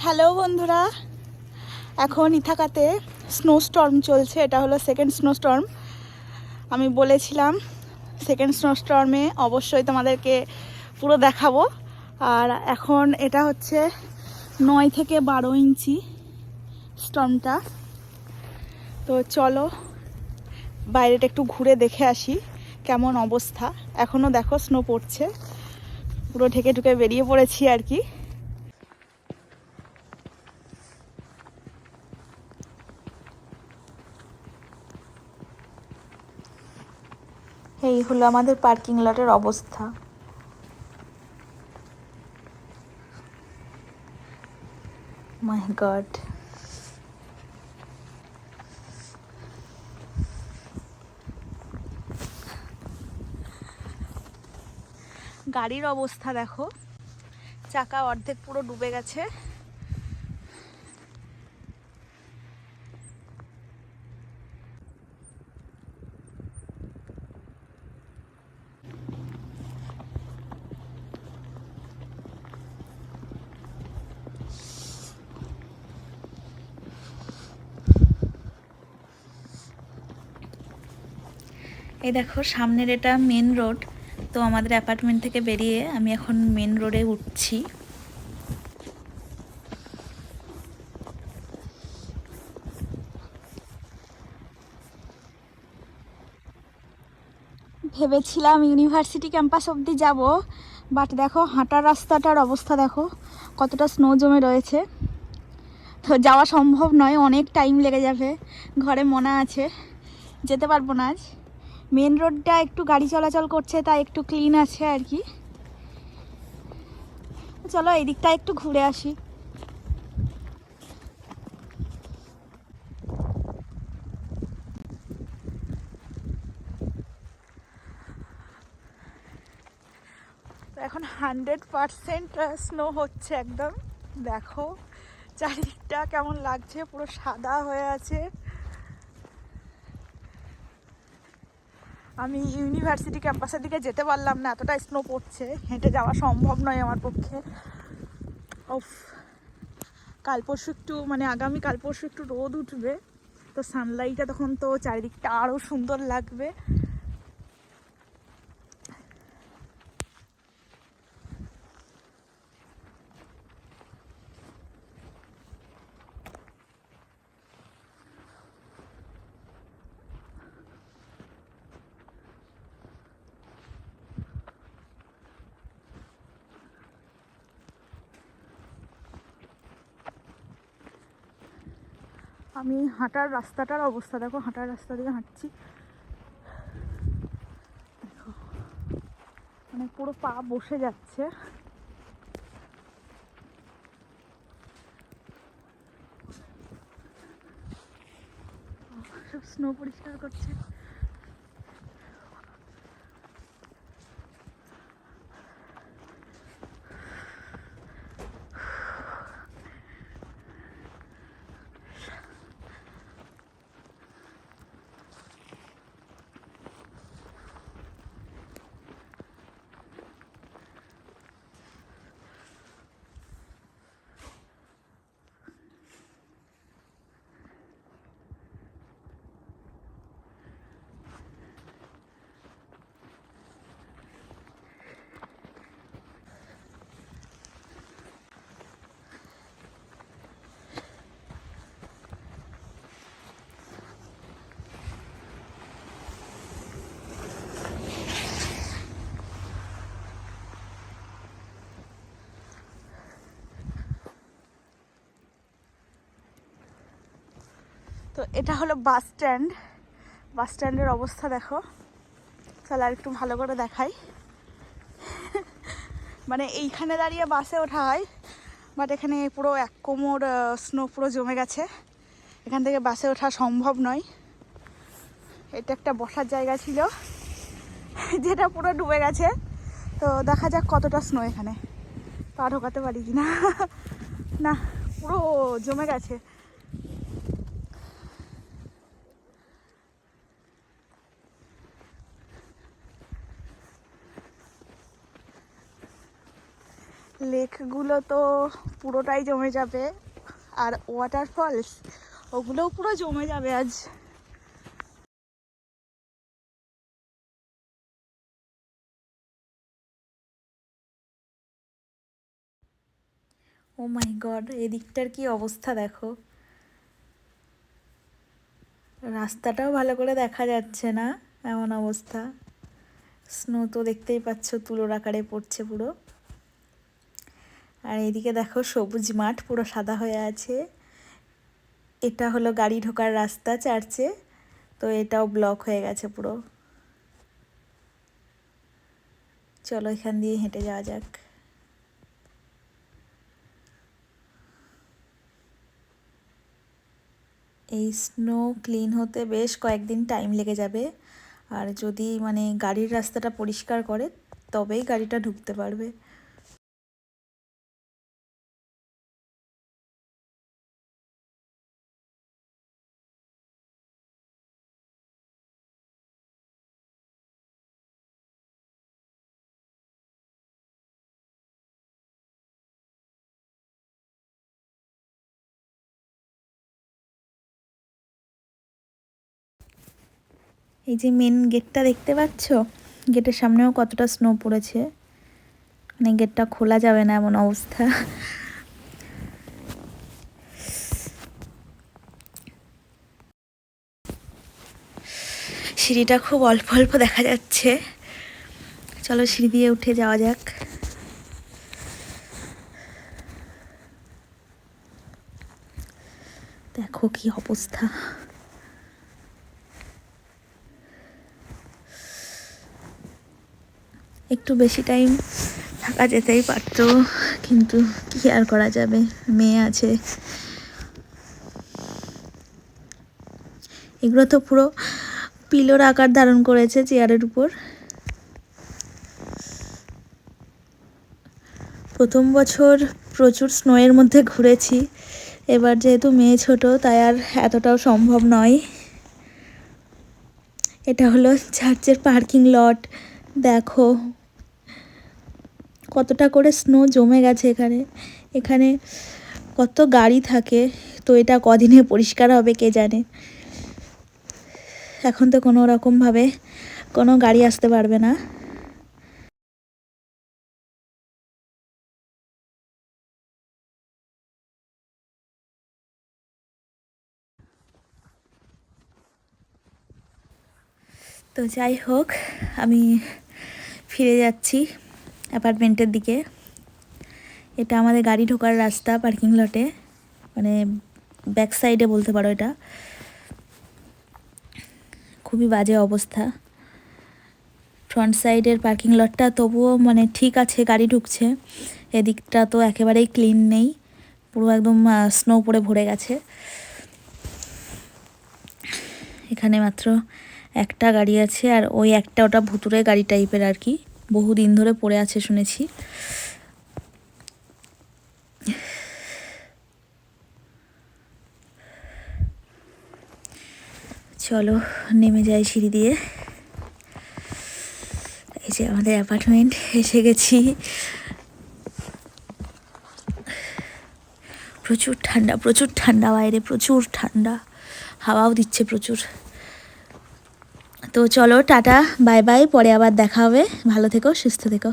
Hello বন্ধুরা, এখন ইথাকাতে স্নোস্টর্ম চলছে। এটা হলো সেকেন্ড স্নোস্টর্ম। আমি বলেছিলাম সেকেন্ড স্নোস্টর্মে অবশ্যই তোমাদেরকে পুরো দেখাবো। আর এখন এটা হচ্ছে 9 থেকে 12 ইঞ্চি স্টর্মটা। তো চলো বাইরেটা একটু ঘুরে দেখে আসি কেমন অবস্থা। এখনও দেখো স্নো পড়ছে, পুরো ঢেকে ঢুকে বেরিয়ে পড়েছি আর কি। এই হলো আমাদের পার্কিং লটের অবস্থা। মাই গড, গাড়ির অবস্থা দেখো, চাকা অর্ধেক পুরো ডুবে গেছে। এই দেখো সামনের এটা মেন রোড। তো আমাদের অ্যাপার্টমেন্ট থেকে বেরিয়ে আমি এখন মেন রোডে উঠছি। ভেবেছিলাম ইউনিভার্সিটি ক্যাম্পাস অবধি যাব, বাট দেখো হাঁটার রাস্তাটার অবস্থা দেখো, কতটা স্নো জমে রয়েছে। তো যাওয়া সম্ভব নয়, অনেক টাইম লেগে যাবে। ঘরে মনে আছে যেতে পারবো না আজ। মেন রোডটা একটু গাড়ি চলাচল করছে, তাই একটু ক্লিন আছে আর কি। চলো এই দিকটা একটু ঘুরে আসি। তো এখন 100% স্নো হচ্ছে একদম। দেখো চারিদিকটা কেমন লাগছে, পুরো সাদা হয়ে আছে। আমি ইউনিভার্সিটি ক্যাম্পাসের দিকে যেতে পারলাম না, এতটা স্নো পড়ছে, হেঁটে যাওয়া সম্ভব নয় আমার পক্ষে। ওফ, কাল পরশু একটু আগামী কাল পরশু একটু রোদ উঠবে, তো সানলাইটটা তখন তো চারিদিকটা আরও সুন্দর লাগবে। আমি হাঁটার রাস্তাটার অবস্থা দেখো, হাঁটার রাস্তা দিয়ে হাঁটছি, দেখো পুরো পা বসে যাচ্ছে। সব স্নো পরিষ্কার করছে। তো এটা হলো বাস স্ট্যান্ড। বাস স্ট্যান্ডের অবস্থা দেখো, চল আর একটু ভালো করে দেখাই। এইখানে দাঁড়িয়ে বাসে ওঠা হয়, বাট এখানে পুরো এক কোমর স্নো পুরো জমে গেছে, এখান থেকে বাসে ওঠা সম্ভব নয়। এটা একটা বসার জায়গা ছিল, যেটা পুরো ডুবে গেছে। তো দেখা যাক কতটা স্নো এখানে, পা ঢোকাতে পারি কি না। না, পুরো জমে গেছে। লেকগুলো তো পুরোটাই জমে যাবে, আর ওয়াটারফলস ওগুলোও পুরো জমে যাবে আজ। ও মাই গড, এদিকটার কি অবস্থা দেখো, রাস্তাটাও ভালো করে দেখা যাচ্ছে না, এমন অবস্থা। স্নো তো দেখতেই পাচ্ছ তুলোর আকারে পড়ছে পুরো। আর এদিকে দেখো সবুজ মাঠ পুরো সাদা হয়ে আছে। এটা হলো গাড়ি ঢোকার রাস্তা চার্চে, তো এটাও ব্লক হয়ে গেছে পুরো। চলো এখান দিয়ে হেঁটে যাওয়া যাক। এই স্নো ক্লিন হতে বেশ কয়েকদিন টাইম লেগে যাবে, আর যদি মানে গাড়ির রাস্তাটা পরিষ্কার করে তবেই গাড়িটা ঢুকতে পারবে। এই যে মেন গেটটা দেখতে পাচ্ছ, গেটের সামনেও কতটা স্নো পড়েছে, মানে গেটটা খোলা যাবে না এমন অবস্থা। সিঁড়িটা খুব অল্প অল্প দেখা যাচ্ছে, চলো সিঁড়ি দিয়ে উঠে যাওয়া যাক। দেখো কি অবস্থা, একটু বেশি টাইম থাকা যেতেই পারতো, কিন্তু কি আর করা যাবে, মেয়ে আছে। এগুলো তো পুরো পিলোর আকার ধারণ করেছে চেয়ারের উপর। প্রথম বছর প্রচুর স্নোয়ের মধ্যে ঘুরেছি, এবার যেহেতু মেয়ে ছোট তাই আর এতটাও সম্ভব নয়। এটা হলো চার্চের পার্কিং লট, দেখো কতটা করে স্নো জমে গেছে এখানে। এখানে কত গাড়ি থাকে, তো এটা কদিনে পরিষ্কার হবে কে জানে। এখন তো কোনো রকমভাবে কোনো গাড়ি আসতে পারবে না। তো যাই হোক, আমি ফিরে যাচ্ছি অ্যাপার্টমেন্টের দিকে। এটা আমাদের গাড়ি ঢোকার রাস্তা পার্কিং লটে, মানে ব্যাক সাইডে বলতে পারো। এটা খুবই বাজে অবস্থা। ফ্রন্ট সাইডের পার্কিং লটটা তবুও মানে ঠিক আছে, গাড়ি ঢুকছে। এদিকটা তো একেবারেই ক্লিন নেই, পুরো একদম স্নো পড়ে ভরে গেছে। এখানে মাত্র একটা গাড়ি আছে, আর ওই একটা ওটা ভুতুরে গাড়ি টাইপের আর কি, বহুদিন ধরে পড়ে আছে শুনেছি। চলো নেমে যাই সিঁড়ি দিয়ে। এই যে আমাদের অ্যাপার্টমেন্ট, এসে গেছি। প্রচুর ঠান্ডা, প্রচুর ঠান্ডা বাইরে, প্রচুর ঠান্ডা, হাওয়াও দিচ্ছে প্রচুর। তো চলো টাটা, বাই বাই, পরে আবার দেখা হবে। ভালো থেকো, সুস্থ থেকো।